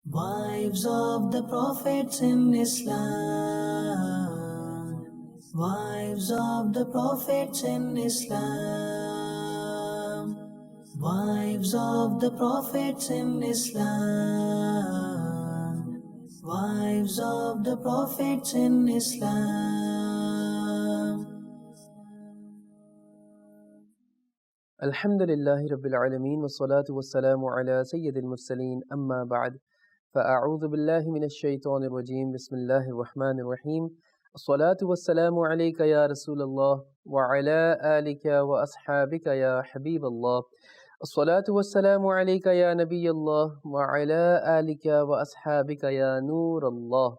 Wives of the prophets in Islam. Wives of the prophets in Islam. Wives of the prophets in Islam. Wives of the prophets in Islam. Alhamdulillahi Rabbil Alameen wa salatu wa salamu ala Sayyidil Mursaleen amma ba'd. فأعوذ بالله من الشيطان الرجيم بسم الله الرحمن الرحيم الصلاة والسلام عليك يا رسول الله وعلى آلك وأصحابك يا حبيب الله الصلاة والسلام عليك يا نبي الله وعلى آلك وأصحابك يا نور الله.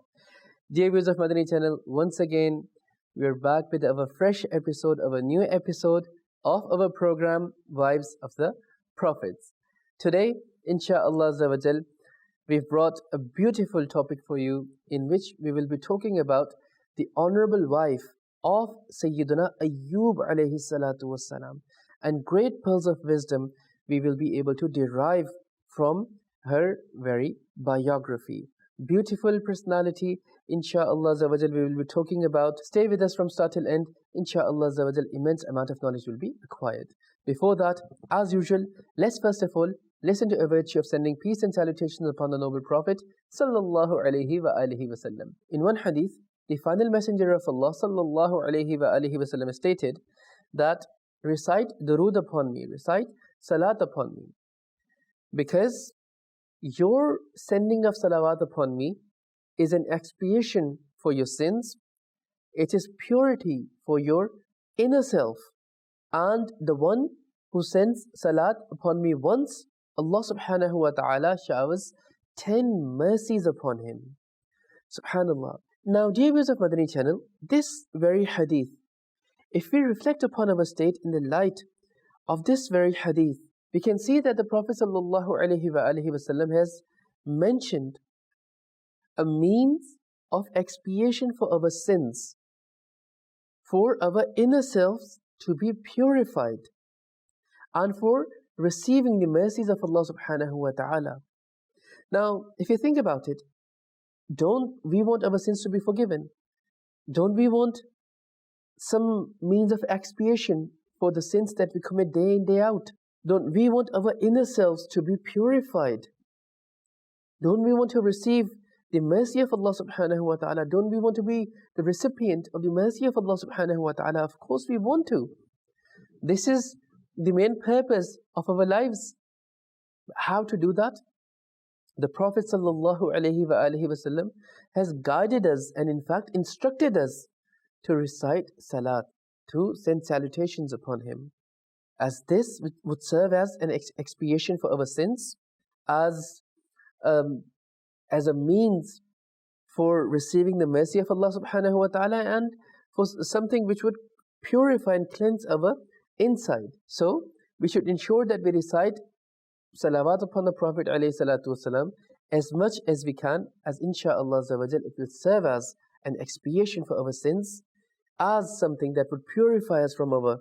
Dear viewers of Madani Channel, once again we are back with our fresh episode of a new episode of our program Wives of the Prophets. Today, insha'Allah, we've brought a beautiful topic for you in which we will be talking about the honorable wife of Sayyiduna Ayyub alayhi salatu wassalam, and great pearls of wisdom we will be able to derive from her very biography. Beautiful personality, insha'Allah, we will be talking about. Stay with us from start till end. Insha'Allah, immense amount of knowledge will be acquired. Before that, as usual, let's first of all listen to a virtue of sending peace and salutations upon the noble Prophet sallallahu alaihi wasallam. In one hadith, the final messenger of Allah sallallahu alaihi wasallam stated that recite durood upon me, recite salat upon me, because your sending of salawat upon me is an expiation for your sins. It is purity for your inner self, and the one who sends salat upon me once, Allah subhanahu wa ta'ala showers 10 mercies upon him. Subhanallah. Now, dear viewers of Madani Channel, this very hadith, if we reflect upon our state in the light of this very hadith, we can see that the Prophet sallallahu alaihi wasallam has mentioned a means of expiation for our sins, for our inner selves to be purified, and for receiving the mercies of Allah subhanahu wa ta'ala. Now, if you think about it, don't we want our sins to be forgiven? Don't we want some means of expiation for the sins that we commit day in, day out? Don't we want our inner selves to be purified? Don't we want to receive the mercy of Allah subhanahu wa ta'ala? Don't we want to be the recipient of the mercy of Allah subhanahu wa ta'ala? Of course we want to. This is the main purpose of our lives. How to do that? The Prophet sallallahu alaihi wasallam has guided us and in fact instructed us to recite salat, to send salutations upon him, as this would serve as an expiation for our sins, as a means for receiving the mercy of Allah subhanahu wa ta'ala, and for something which would purify and cleanse our inside. So we should ensure that we recite salawat upon the Prophet alayhi salatu wasalam as much as we can, as insha'Allah it will serve as an expiation for our sins, as something that would purify us from our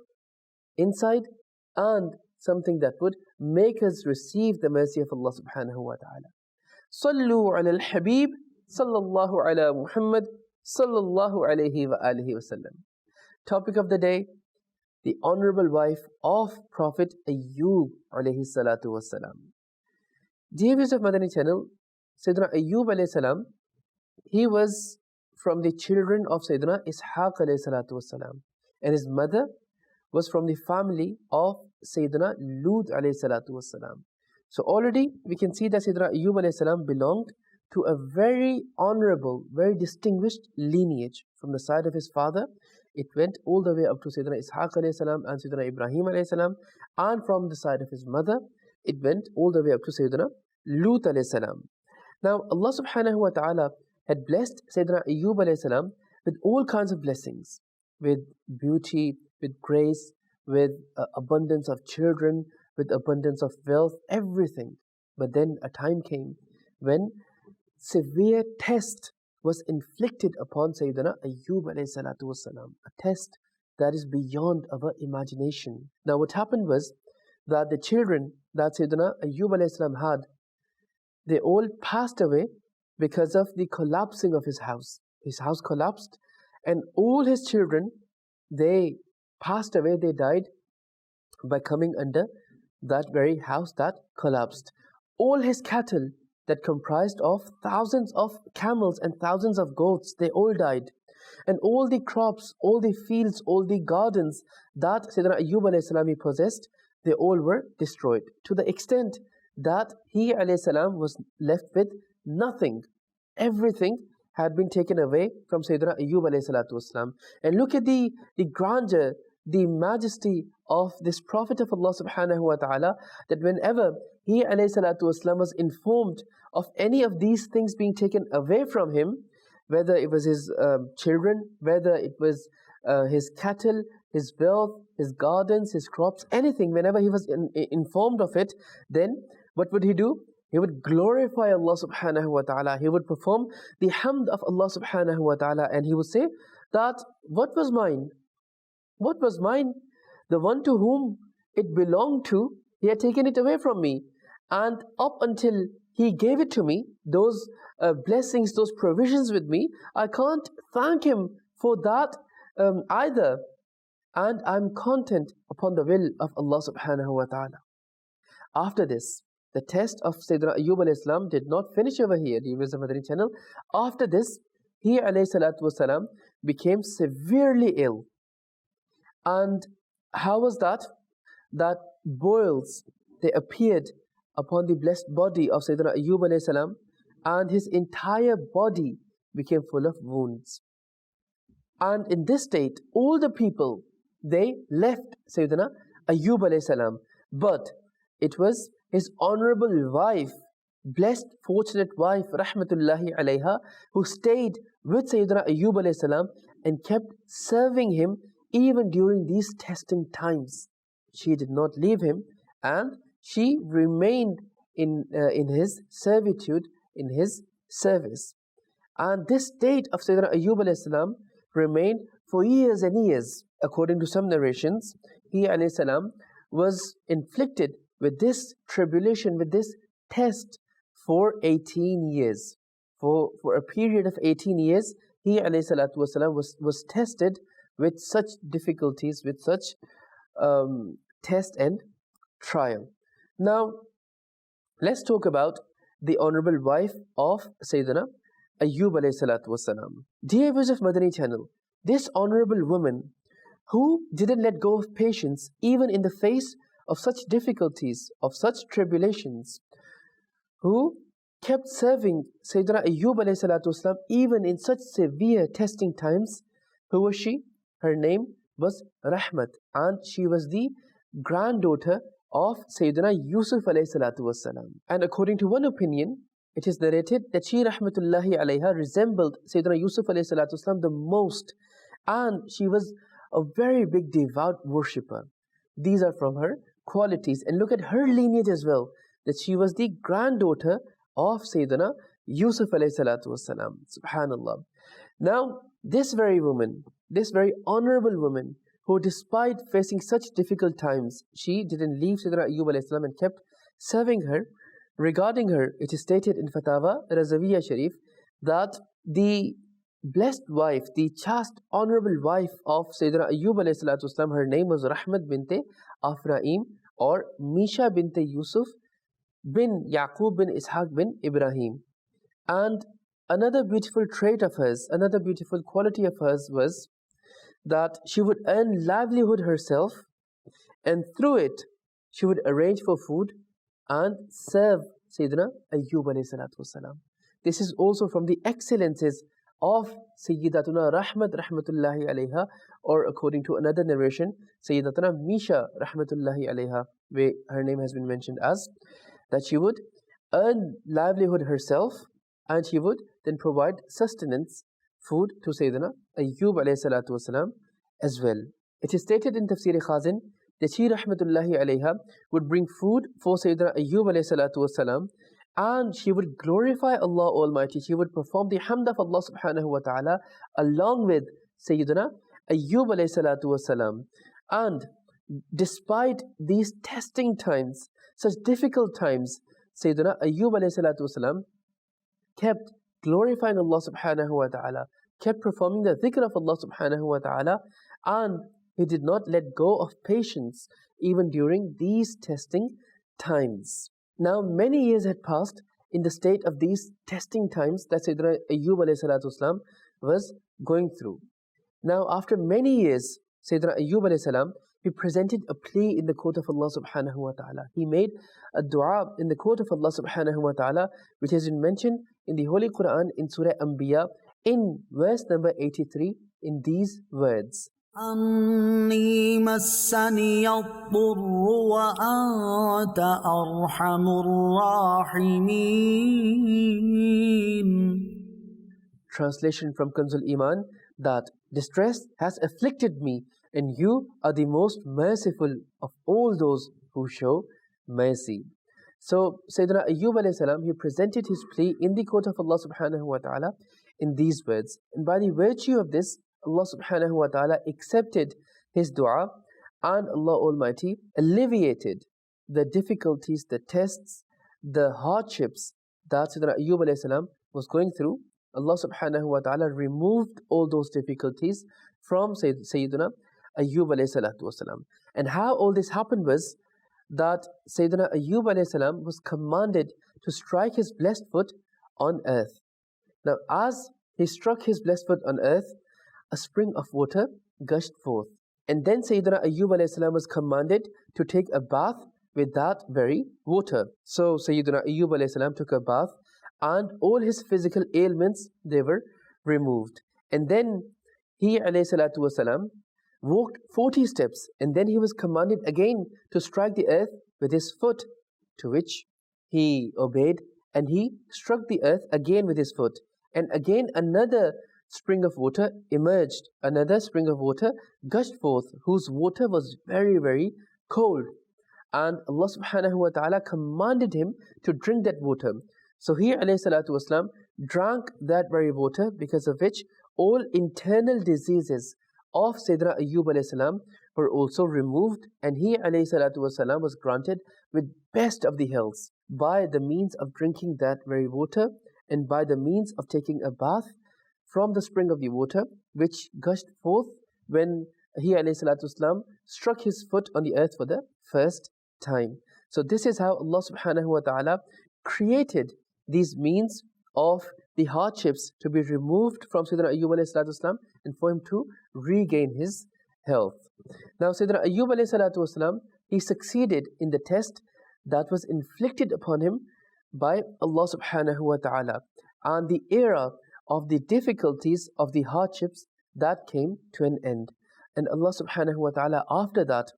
inside, and something that would make us receive the mercy of Allah subhanahu wa ta'ala. Sallu ala al-Habib sallallahu ala Muhammad sallallahu alayhi wa alihi wasallam. Topic of the day: the honorable wife of Prophet Ayyub alayhi salatu wassalam. Dear viewers of Madani Channel, Sayyiduna Ayyub alayhi salam, he was from the children of Sayyiduna Ishaq alayhi salatu wassalam, and his mother was from the family of Sayyiduna Lut alayhi salatu wassalam. So already we can see that Sayyiduna Ayyub alayhi salam belonged to a very honorable, very distinguished lineage. From the side of his father, it went all the way up to Sayyiduna Ishaq alayhi salam and Sayyiduna Ibrahim alayhi salam, and from the side of his mother, it went all the way up to Sayyiduna Lut alayhi salam. Now, Allah subhanahu wa ta'ala had blessed Sayyiduna Ayyub alayhi salam with all kinds of blessings, with beauty, with grace, with abundance of children, with abundance of wealth, everything. But then a time came when severe test was inflicted upon Sayyiduna Ayyub alayhi salatu wasalam, a test that is beyond our imagination. Now what happened was that the children that Sayyiduna Ayyub alayhi salam had, they all passed away because of the collapsing of his house. His house collapsed, and all his children, they passed away, they died by coming under that very house that collapsed. All his cattle, that comprised of thousands of camels and thousands of goats, they all died. And all the crops, all the fields, all the gardens that Sayyidina Ayyub alayhi salam possessed, they all were destroyed, to the extent that he alayhi salam was left with nothing. Everything had been taken away from Sayyidina Ayyub alayhi salatu wasalam. And look at the grandeur, the majesty of this Prophet of Allah subhanahu wa ta'ala, that whenever he alayhi salatu wasalam was informed of any of these things being taken away from him, whether it was his children, whether it was his cattle, his wealth, his gardens, his crops, anything, whenever he was informed of it, then what would he do? He would glorify Allah subhanahu wa ta'ala. He would perform the hamd of Allah subhanahu wa ta'ala, and he would say that what was mine? What was mine? The one to whom it belonged to, he had taken it away from me. And up until he gave it to me, those blessings, those provisions with me, I can't thank him for that either. And I'm content upon the will of Allah subhanahu wa ta'ala. After this, the test of Sayyidina Ayyub alayhi salam did not finish over here, viewers of Madani Channel. After this, he alayhi salatu wasalam became severely ill. And how was that? That boils, they appeared upon the blessed body of Sayyidina Ayyub alayhi salam, and his entire body became full of wounds. And in this state, all the people, they left Sayyidina Ayyub alayhi salam. But it was his honorable wife, blessed, fortunate wife, rahmatullahi alayha, who stayed with Sayyidina Ayyub alayhi salam and kept serving him even during these testing times. She did not leave him, and she remained in his servitude, in his service. And this state of Sayyidina Ayyub alayhi salam remained for years and years. According to some narrations, he alayhi salam was inflicted with this tribulation, with this test for 18 years. For a period of 18 years, he alayhi salatu wasalam was tested with such difficulties, with such test and trial. Now, let's talk about the honorable wife of Sayyidina Ayyub alayhi salatu wasalam. Dear viewers of Madani Channel, this honorable woman who didn't let go of patience even in the face of such difficulties, of such tribulations, who kept serving Sayyidina Ayyub alayhi salatu wasalam even in such severe testing times. Who was she? Her name was Rahmat, and she was the granddaughter of Sayyidina Yusuf alayhi salatu wasalam. And according to one opinion, it is narrated that she, rahmatullahi alayha, resembled Sayyidina Yusuf alayhi salatu wasalam the most, and she was a very big devout worshipper. These are from her qualities. And look at her lineage as well, that she was the granddaughter of Sayyidina Yusuf alayhi salatu wasalam. Subhanallah. Now, this very woman, this very honorable woman, who despite facing such difficult times, she didn't leave Sayyidina Ayyub alayhi salam and kept serving her. Regarding her, it is stated in Fatawa Razawiyya Sharif that the blessed wife, the chaste, honorable wife of Sayyidina Ayyub alayhi salatu wasalam, her name was Rahmat binte Afraim, or Misha binte Yusuf bin Yaqub bin Ishaq bin Ibrahim. And another beautiful trait of hers, another beautiful quality of hers was that she would earn livelihood herself, and through it she would arrange for food and serve Sayyidina Ayyub alayhi salatu wasalam. This is also from the excellences of Sayyidatuna Rahmat rahmatullahi alayha, or according to another narration, Sayyidatuna Misha rahmatullahi alayha, where her name has been mentioned as, that she would earn livelihood herself, and she would then provide sustenance, food to Sayyidina Ayyub alayhi salatu wasalam as well. It is stated in Tafsir Khazin that she rahmatullahi alayha would bring food for Sayyidina Ayyub alayhi salatu wasalam, and she would glorify Allah Almighty. She would perform the hamd of Allah subhanahu wa ta'ala along with Sayyidina Ayyub alayhi salatu wasalam. And despite these testing times, such difficult times, Sayyiduna Ayyub alayhi salatu wasalam kept glorifying Allah subhanahu wa ta'ala, kept performing the dhikr of Allah subhanahu wa ta'ala, and he did not let go of patience even during these testing times. Now many years had passed in the state of these testing times that Sayyidina Ayyub alayhi salatu wasalam was going through. Now after many years, Sayyidina Ayyub alayhi salam, he presented a plea in the court of Allah subhanahu wa ta'ala. He made a dua in the court of Allah subhanahu wa ta'ala, which has been mentioned in the Holy Quran in Surah Anbiya in verse number 83 in these words. أني مسني الضر وأنت أرحم الراحمين. Translation from Kanzul Iman, that distress has afflicted me and you are the most merciful of all those who show mercy. So Sayyidina Ayyub alayhi salam, he presented his plea in the court of Allah subhanahu wa ta'ala in these words. And by the virtue of this, Allah subhanahu wa ta'ala accepted his dua, and Allah Almighty alleviated the difficulties, the tests, the hardships that Sayyidina Ayyub alayhi salam was going through. Allah subhanahu wa ta'ala removed all those difficulties from Sayyiduna Ayyub alayhi salatu wasalam. And how all this happened was that Sayyiduna Ayyub alayhi salam was commanded to strike his blessed foot on earth. Now as he struck his blessed foot on earth, a spring of water gushed forth. And then Sayyiduna Ayyub alayhi salam was commanded to take a bath with that very water. So Sayyiduna Ayyub alayhi salam took a bath, and all his physical ailments, they were removed. And then he alayhi salatu wasalam walked 40 steps, and then he was commanded again to strike the earth with his foot, to which he obeyed, and he struck the earth again with his foot. And again another spring of water emerged, another spring of water gushed forth, whose water was very, very cold. And Allah subhanahu wa ta'ala commanded him to drink that water. So he alayhi salatu wasalam drank that very water, because of which all internal diseases of Sayyidina Ayyub alayhi salam were also removed, and he alayhi salatu wasalam was granted with best of the healths by the means of drinking that very water, and by the means of taking a bath from the spring of the water which gushed forth when he alayhi salatu wasalam struck his foot on the earth for the first time. So this is how Allah subhanahu wa ta'ala created these means of the hardships to be removed from Sayyidina Ayyub alayhi salatu wasalam, and for him to regain his health. Now Sayyidina Ayyub alayhi salatu wasalam, he succeeded in the test that was inflicted upon him by Allah subhanahu wa ta'ala, and the era of the difficulties, of the hardships, that came to an end. And Allah subhanahu wa ta'ala after that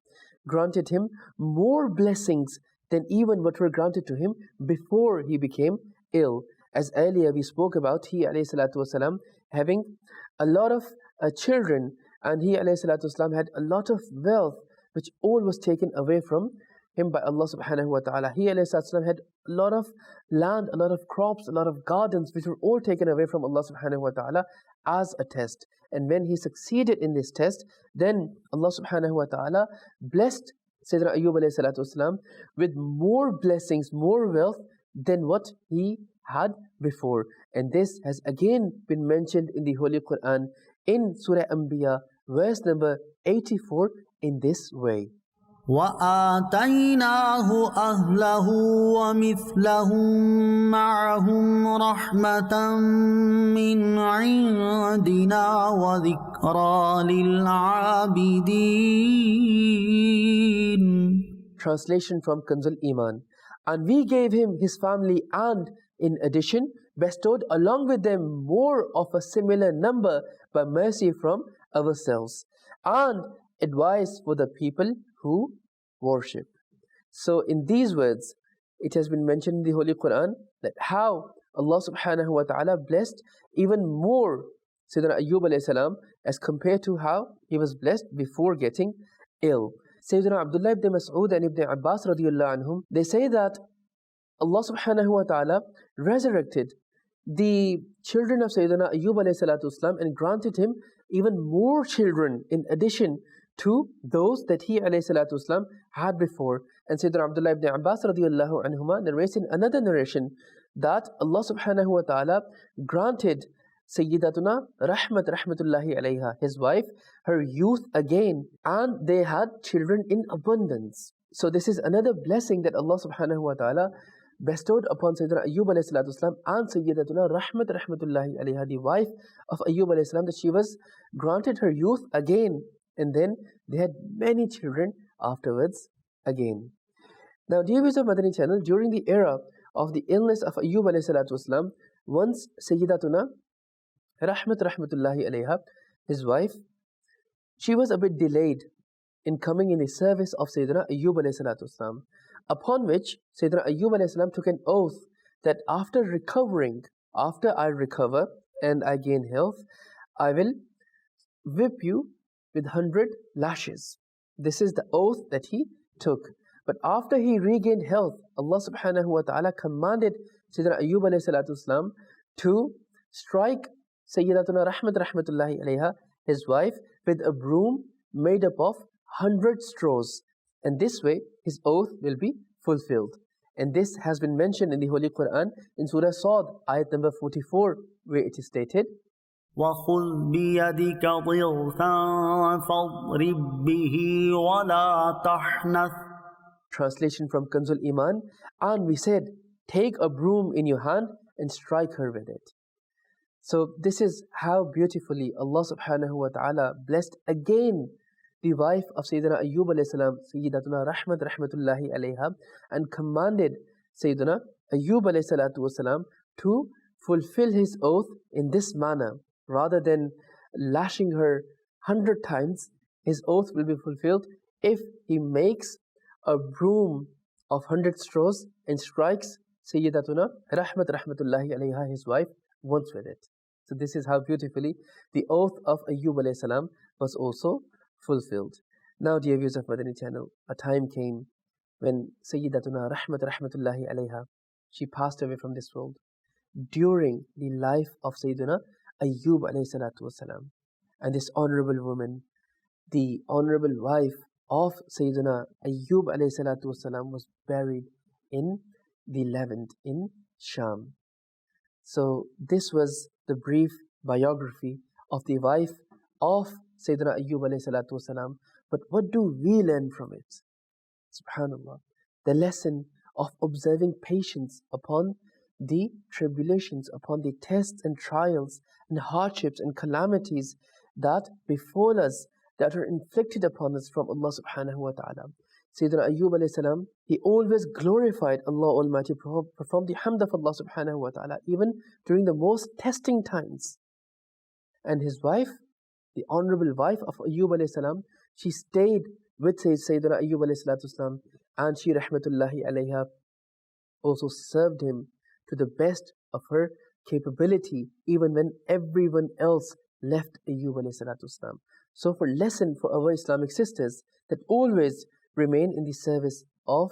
granted him more blessings than even what were granted to him before he became ill. As earlier we spoke about, he alayhi salatu wasalam having a lot of children, and he alayhi salatu wasalam had a lot of wealth, which all was taken away from him by Allah subhanahu wa ta'ala. He alayhi salatu wasalam had a lot of land, a lot of crops, a lot of gardens, which were all taken away from Allah subhanahu wa ta'ala as a test. And when he succeeded in this test, then Allah subhanahu wa ta'ala blessed Sayyidina Ayyub alayhi salatu wasalam with more blessings, more wealth than what he had before. And this has again been mentioned in the Holy Quran in Surah Anbiya, verse number 84, in this way. وآتيناه أهله ومثلهم معهم رحمة من عندنا وذكرى للعابدين. Translation from Kanzul Iman. And we gave him his family, and in addition bestowed along with them more of a similar number by mercy from ourselves, and advice for the people who worship. So in these words, it has been mentioned in the Holy Quran that how Allah subhanahu wa ta'ala blessed even more Sayyidina Ayyub alayhi salam as compared to how he was blessed before getting ill. Sayyidina Abdullah ibn Mas'ud and Ibn Abbas radiyallahu anhum, they say that Allah subhanahu wa ta'ala resurrected the children of Sayyidina Ayyub alayhi salatu wasalam and granted him even more children in addition to those that he ﷺ had before. And Sayyidina Abdullah ibn Abbas radiallahu anhuma narrates in another narration that Allah subhanahu wa ta'ala granted Sayyidatuna rahmatullahi alayha, his wife, her youth again, and they had children in abundance. So this is another blessing that Allah subhanahu wa ta'ala bestowed upon Sayyidina Ayyub alayhi salatu wasalam and Sayyidatuna rahmatullahi alayha, the wife of Ayyub alayhi salam, that she was granted her youth again, and then they had many children afterwards again. Now, dear viewers of Madani Channel, during the era of the illness of Ayyub alayhi salatu wasalam, once Sayyidatuna rahmatullahi alayha, his wife, she was a bit delayed in coming in the service of Sayyidina Ayyub alayhi salatu wasalam, upon which Sayyidina Ayyub alayhi salam took an oath that after I recover and I gain health, I will whip you with 100 lashes. This is the oath that he took. But after he regained health, Allah subhanahu wa ta'ala commanded Sayyidina Ayyub alayhi salatu wasalam to strike Sayyidatuna rahmatullahi alayha, his wife, with a broom made up of 100 straws. And this way, his oath will be fulfilled. And this has been mentioned in the Holy Quran in Surah Sad, ayat number 44, where it is stated, وَخُذْ بِيَدِكَ ضِغْثًا فَاضْرِبْ بِهِ وَلَا تَحْنَثْ. Translation from Kanzul Iman, and we said, take a broom in your hand and strike her with it. So this is how beautifully Allah subhanahu wa ta'ala blessed again the wife of Sayyidina Ayyub alayhi salam, Sayyidatuna rahmatullahi alayha, and commanded Sayyidina Ayyub alayhi salatu wasalam to fulfill his oath in this manner. Rather than lashing her 100 times, his oath will be fulfilled if he makes a broom of 100 straws and strikes Sayyidatuna rahmatullahi alayha, his wife, once with it. So this is how beautifully the oath of Ayyub alayhi salam was also fulfilled. Now, dear viewers of Madani Channel, a time came when Sayyidatuna rahmatullahi alayha, she passed away from this world during the life of Sayyiduna Ayyub alayhi salatu wasalam. And this honorable woman, the honorable wife of Sayyiduna Ayyub alayhi salatu wasalam, was buried in the Levant in Sham. So this was the brief biography of the wife of Sayyiduna Ayyub alayhi salatu wasalam. But what do we learn from it? Subhanallah. The lesson of observing patience upon the tribulations, upon the tests and trials and hardships and calamities that befall us, that are inflicted upon us from Allah subhanahu wa ta'ala. Sayyidina Ayyub alayhi salam, he always glorified Allah Almighty, performed the hamd of Allah subhanahu wa ta'ala, even during the most testing times. And his wife, the honorable wife of Ayyub alayhi salam, she stayed with Sayyidina Ayyub alayhi salatu wasalam, and she rahmatullahi alayha also served him to the best of her capability, even when everyone else left Ayyub alayhi salatu wasalam. So for lesson for our Islamic sisters, that always remain in the service of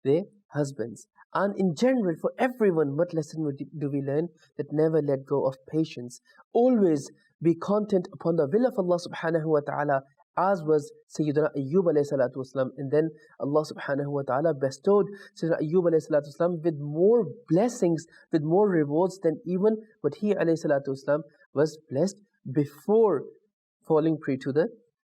their husbands. And in general, for everyone, what lesson do we learn? That never let go of patience. Always be content upon the will of Allah subhanahu wa ta'ala, as was Sayyidina Ayyub alayhi salatu wasalam. And then Allah subhanahu wa ta'ala bestowed Sayyidina Ayyub alayhi salatu wasalam with more blessings, with more rewards than even what he alayhi salatu wasalam was blessed before falling prey to the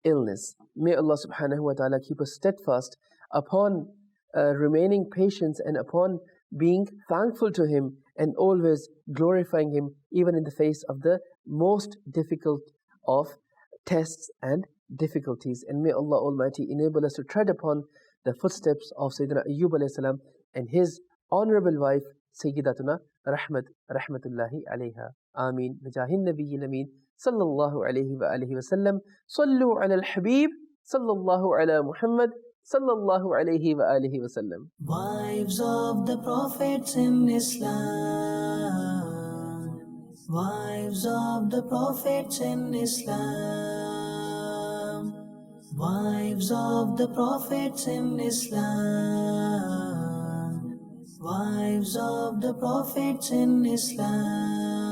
illness. May Allah subhanahu wa ta'ala keep us steadfast upon remaining patient and upon being thankful to Him and always glorifying Him even in the face of the most difficult of tests and difficulties. And may Allah Almighty enable us to tread upon the footsteps of Sayyidina Ayyub alayhi salam and his honorable wife Sayyidatuna rahmatullahi alayha. Ameen. Bijahin Nabiyyin Ameen. Sallallahu alayhi wa alihi wa sallam. Sallu ala al-Habib. Sallallahu ala Muhammad. Sallallahu alayhi wa alihi wa sallam. Wives of the prophets in Islam. Wives of the prophets in Islam. Wives of the prophets in Islam. Wives of the prophets in Islam.